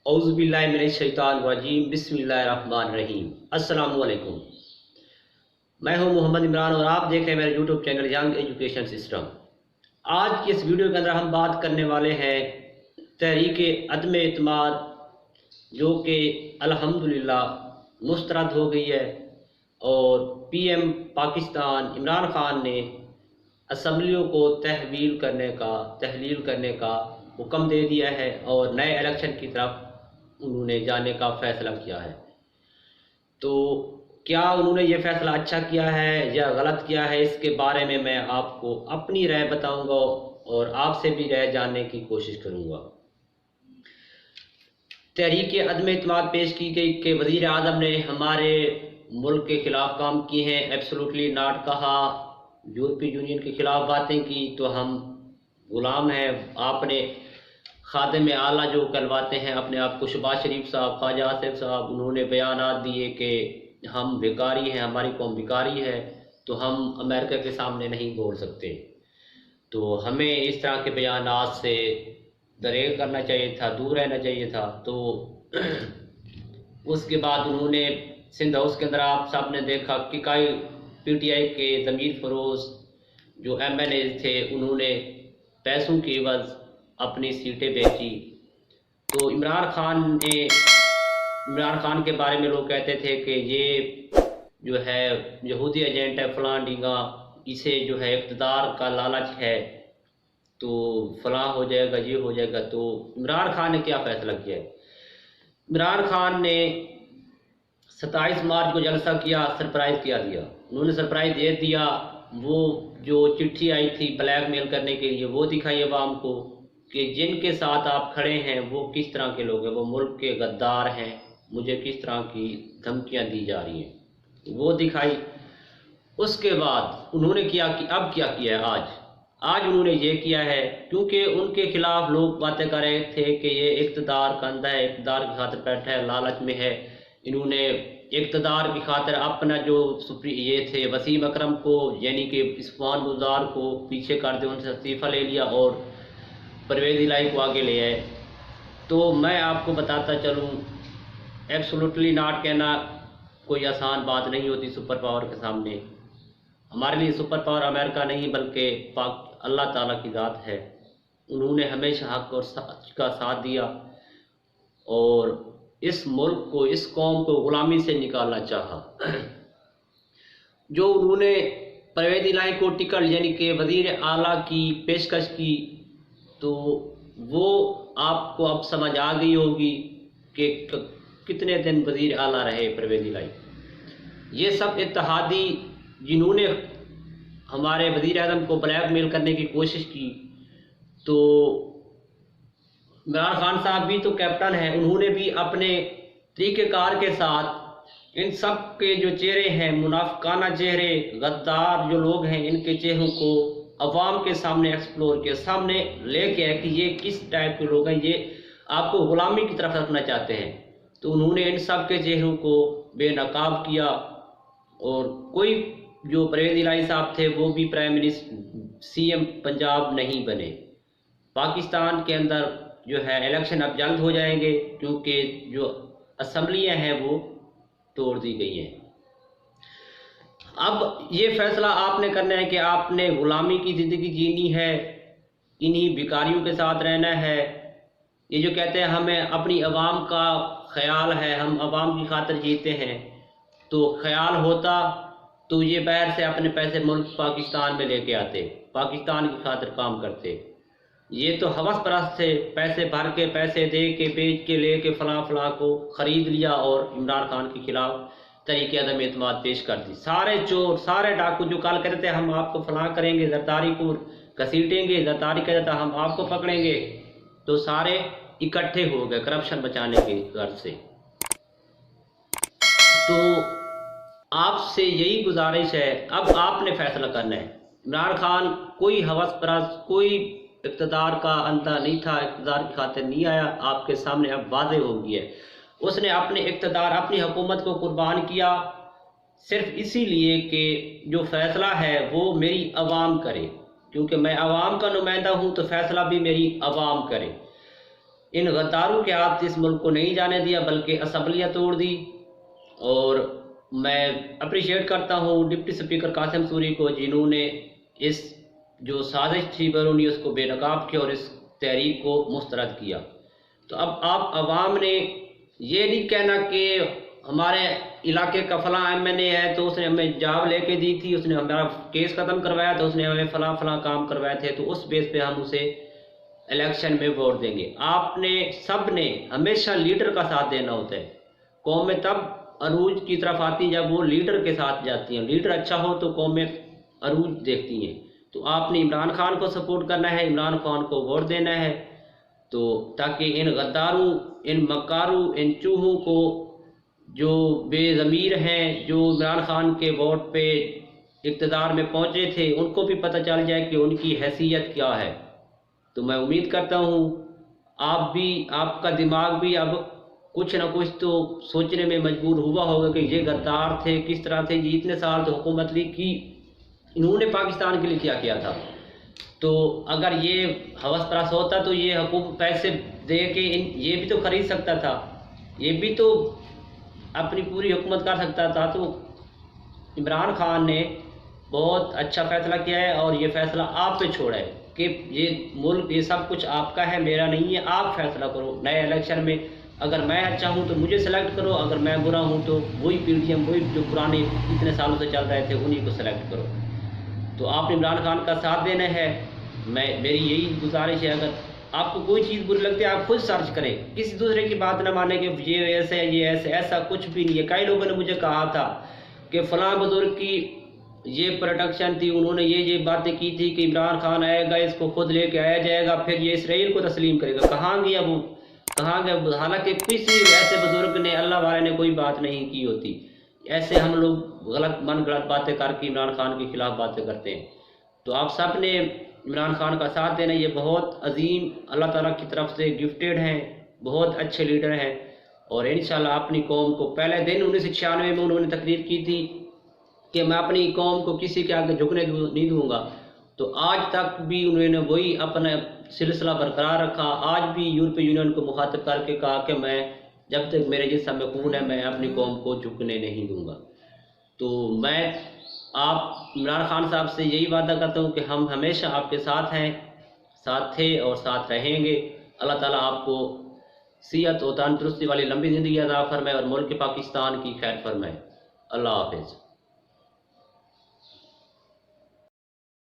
اعوذ باللہ من الشیطان الرجیم، بسم اللہ الرحمن الرحیم۔ السلام علیکم، میں ہوں محمد عمران اور آپ دیکھ رہے ہیں میرے YouTube channel young education system. آج کی اس ویڈیو کے اندر ہم بات کرنے والے ہیں تحریک عدم اعتماد، جو کہ الحمدللہ مسترد ہو گئی ہے اور پی ایم پاکستان عمران خان نے اسمبلیوں کو تحلیل کرنے کا حکم دے دیا ہے اور نئے الیکشن کی طرف انہوں نے جانے کا فیصلہ کیا ہے۔ تو کیا انہوں نے یہ فیصلہ اچھا کیا ہے یا غلط کیا ہے، اس کے بارے میں میں آپ کو اپنی رائے بتاؤں گا اور آپ سے بھی رائے جاننے کی کوشش کروں گا۔ تحریک عدم اعتماد پیش کی گئی کہ وزیر اعظم نے ہمارے ملک کے خلاف کام کیے ہیں، ایبسولوٹلی ناٹ کہا، یورپی یونین کے خلاف باتیں کی، تو ہم غلام ہیں۔ آپ نے خادم اعلیٰ جو کہلواتے ہیں اپنے آپ کو، شہباز شریف صاحب، خواجہ آصف صاحب، انہوں نے بیانات دیے کہ ہم بیکاری ہیں، ہماری قوم بیکاری ہے، تو ہم امریکہ کے سامنے نہیں بول سکتے۔ تو ہمیں اس طرح کے بیانات سے دریغ کرنا چاہیے تھا، دور رہنا چاہیے تھا۔ تو اس کے بعد انہوں نے سندھ ہاؤس کے اندر آپ سب نے دیکھا کہ کئی پی ٹی آئی کے ضمیر فروز جو ایم این اے تھے، انہوں نے پیسوں کی عوض اپنی سیٹیں بیچی۔ تو عمران خان کے بارے میں لوگ کہتے تھے کہ یہ جو ہے یہودی ایجنٹ ہے، فلاں ڈینگا، اسے جو ہے اقتدار کا لالچ ہے، تو فلاں ہو جائے گا، یہ ہو جائے گا۔ تو عمران خان نے کیا فیصلہ کیا ہے؟ عمران خان نے 27 مارچ کو جلسہ کیا، سرپرائز کیا دیا۔ انہوں نے سرپرائز دے دیا، وہ جو چٹھی آئی تھی بلیک میل کرنے کے لیے وہ دکھائی عوام کو کہ جن کے ساتھ آپ کھڑے ہیں وہ کس طرح کے لوگ ہیں، وہ ملک کے غدار ہیں، مجھے کس طرح کی دھمکیاں دی جا رہی ہیں، وہ دکھائی۔ اس کے بعد انہوں نے اب کیا کیا ہے؟ آج انہوں نے یہ کیا ہے، کیونکہ ان کے خلاف لوگ باتیں کر رہے تھے کہ یہ اقتدار کا اندھا ہے، اقتدار کی خاطر بیٹھا ہے، لالچ میں ہے۔ انہوں نے اقتدار کی خاطر اپنا جو یہ تھے وسیم اکرم کو، یعنی کہ عثمان گلزار کو پیچھے کر دیا، ان سے استعفی لے لیا اور پرویز الہی کو آگے لے آئے۔ تو میں آپ کو بتاتا چلوں، ایبسولوٹلی ناٹ کہنا کوئی آسان بات نہیں ہوتی سپر پاور کے سامنے۔ ہمارے لیے سپر پاور امریکہ نہیں بلکہ اللہ تعالیٰ کی ذات ہے۔ انہوں نے ہمیشہ حق اور سچ کا ساتھ دیا اور اس ملک کو، اس قوم کو غلامی سے نکالنا چاہا۔ جو انہوں نے پرویز الہی کو ٹکٹ یعنی کہ وزیر اعلیٰ کی پیشکش کی، تو وہ آپ کو اب سمجھ آ گئی ہوگی کہ کتنے دن وزیر اعلیٰ رہے پرویز الہی۔ یہ سب اتحادی جنہوں نے ہمارے وزیر اعظم کو بلیک میل کرنے کی کوشش کی، تو عمران خان صاحب بھی تو کیپٹن ہیں، انہوں نے بھی اپنے طریقہ کار کے ساتھ ان سب کے جو چہرے ہیں، منافقانہ چہرے، غدار جو لوگ ہیں، ان کے چہروں کو عوام کے سامنے ایکسپلور کے سامنے لے کے آئے کہ یہ کس ٹائپ کے لوگ ہیں، یہ آپ کو غلامی کی طرف رکھنا چاہتے ہیں۔ تو انہوں نے ان سب کے چہروں کو بے نقاب کیا اور کوئی جو پرویز الہی صاحب تھے وہ بھی prime minister C M Punjab نہیں بنے۔ پاکستان کے اندر جو ہے الیکشن اب جلد ہو جائیں گے کیونکہ جو اسمبلیاں ہیں وہ توڑ دی گئی ہیں۔ اب یہ فیصلہ آپ نے کرنا ہے کہ آپ نے غلامی کی زندگی جینی ہے، انہی بیکاریوں کے ساتھ رہنا ہے۔ یہ جو کہتے ہیں ہمیں اپنی عوام کا خیال ہے، ہم عوام کی خاطر جیتے ہیں، تو خیال ہوتا تو یہ باہر سے اپنے پیسے ملک پاکستان میں لے کے آتے، پاکستان کی خاطر کام کرتے۔ یہ تو ہوس پرست تھے، پیسے بھر کے، پیسے دے کے، بیچ کے، لے کے فلاں کو خرید لیا اور عمران خان کے خلاف تحریک عدم اعتماد پیش کر دی۔ سارے چور، سارے ڈاکو جو کل کہتے تھے ہم آپ کو فلاں کریں گے، زرداری کو گھسیٹیں گے، زرداری کہتا تھا ہم آپ کو پکڑیں گے، تو سارے اکٹھے ہو گئے کرپشن بچانے کے غرض سے۔ تو آپ سے یہی گزارش ہے، اب آپ نے فیصلہ کرنا ہے۔ عمران خان کوئی ہوس پرست، کوئی اقتدار کا اندھا نہیں تھا، اقتدار کی خاطر نہیں آیا، آپ کے سامنے اب واضح ہو گیا ہے۔ اس نے اپنے اقتدار، اپنی حکومت کو قربان کیا صرف اسی لیے کہ جو فیصلہ ہے وہ میری عوام کرے، کیونکہ میں عوام کا نمائندہ ہوں تو فیصلہ بھی میری عوام کرے۔ ان غداروں کے ہاتھ اس ملک کو نہیں جانے دیا بلکہ اسمبلیاں توڑ دی. اور میں اپریشیٹ کرتا ہوں ڈپٹی اسپیکر قاسم سوری کو جنہوں نے اس جو سازش تھی بیرونی اس کو بے نقاب کیا اور اس تحریک کو مسترد کیا. تو اب آپ عوام نے یہ نہیں کہنا کہ ہمارے علاقے کا فلاں ایم این اے ہے تو اس نے ہمیں جاب لے کے دی تھی، اس نے ہمارا کیس ختم کروایا تھا، اس نے ہمیں فلاں فلاں کام کروائے تھے تو اس بیس پہ ہم اسے الیکشن میں ووٹ دیں گے. آپ نے سب نے ہمیشہ لیڈر کا ساتھ دینا ہوتا ہے. قومیں تب عروج کی طرف آتی ہیں جب وہ لیڈر کے ساتھ جاتی ہیں. لیڈر اچھا ہو تو قومیں عروج دیکھتی ہیں. تو آپ نے عمران خان کو سپورٹ کرنا ہے، عمران خان کو ووٹ دینا ہے تو تاکہ ان غداروں، ان مکاروں، ان چوہوں کو جو بے ضمیر ہیں، جو عمران خان کے ووٹ پہ اقتدار میں پہنچے تھے، ان کو بھی پتہ چل جائے کہ ان کی حیثیت کیا ہے. تو میں امید کرتا ہوں آپ بھی، آپ کا دماغ بھی اب کچھ نہ کچھ تو سوچنے میں مجبور ہوا ہوگا کہ یہ غدار تھے، کس طرح تھے، یہ اتنے سال تو حکومت لی کی، انہوں نے پاکستان کے لیے کیا کیا تھا. تو اگر یہ ہوس پرست ہوتا تو یہ حکومت پیسے دے کے یہ بھی تو خرید سکتا تھا، یہ بھی تو اپنی پوری حکومت کر سکتا تھا. تو عمران خان نے بہت اچھا فیصلہ کیا ہے اور یہ فیصلہ آپ پہ چھوڑا ہے کہ یہ ملک، یہ سب کچھ آپ کا ہے، میرا نہیں ہے. آپ فیصلہ کرو نئے الیکشن میں. اگر میں اچھا ہوں تو مجھے سلیکٹ کرو، اگر میں برا ہوں تو وہی پی ڈی ایم، وہی جو پرانے اتنے سالوں سے چل رہے تھے انہی کو سلیکٹ کرو. تو آپ نے عمران خان کا ساتھ دینا ہے. میری یہی گزارش ہے، اگر آپ کو کوئی چیز بری لگتی ہے آپ خود سرچ کریں، کسی دوسرے کی بات نہ مانیں کہ یہ ایسے ہے، یہ ایسے. ایسا کچھ بھی نہیں ہے. کئی لوگوں نے مجھے کہا تھا کہ فلاں بزرگ کی یہ پروڈکشن تھی، انہوں نے یہ باتیں کی تھی کہ عمران خان آئے گا، اس کو خود لے کے آیا جائے گا، پھر یہ اسرائیل کو تسلیم کرے گا. کہاں گیا وہ، کہاں گیا؟ حالانکہ کسی ایسے بزرگ نے، اللہ والے نے کوئی بات نہیں کی ہوتی. ایسے ہم لوگ غلط باتیں کر کے عمران خان کے خلاف باتیں کرتے ہیں. تو آپ سب نے عمران خان کا ساتھ دینا. یہ بہت عظیم اللہ تعالیٰ کی طرف سے گفٹیڈ ہیں، بہت اچھے لیڈر ہیں اور انشاءاللہ اپنی قوم کو، پہلے دن 1996 میں انہوں نے تقریر کی تھی کہ میں اپنی قوم کو کسی کے آگے جھکنے نہیں دوں گا. تو آج تک بھی انہوں نے وہی اپنا سلسلہ برقرار رکھا. آج بھی یورپی یونین کو مخاطب کر کے کہا کہ میں جب تک میرے جسم میں خون ہے میں اپنی قوم کو جھکنے نہیں دوں گا. تو میں آپ عمران خان صاحب سے یہی وعدہ کرتا ہوں کہ ہم ہمیشہ آپ کے ساتھ ہیں، ساتھ تھے اور ساتھ رہیں گے. اللہ تعالیٰ آپ کو صحت و تندرستی والی لمبی زندگی عطا فرمائے اور ملک پاکستان کی خیر فرمائے. اللہ حافظ.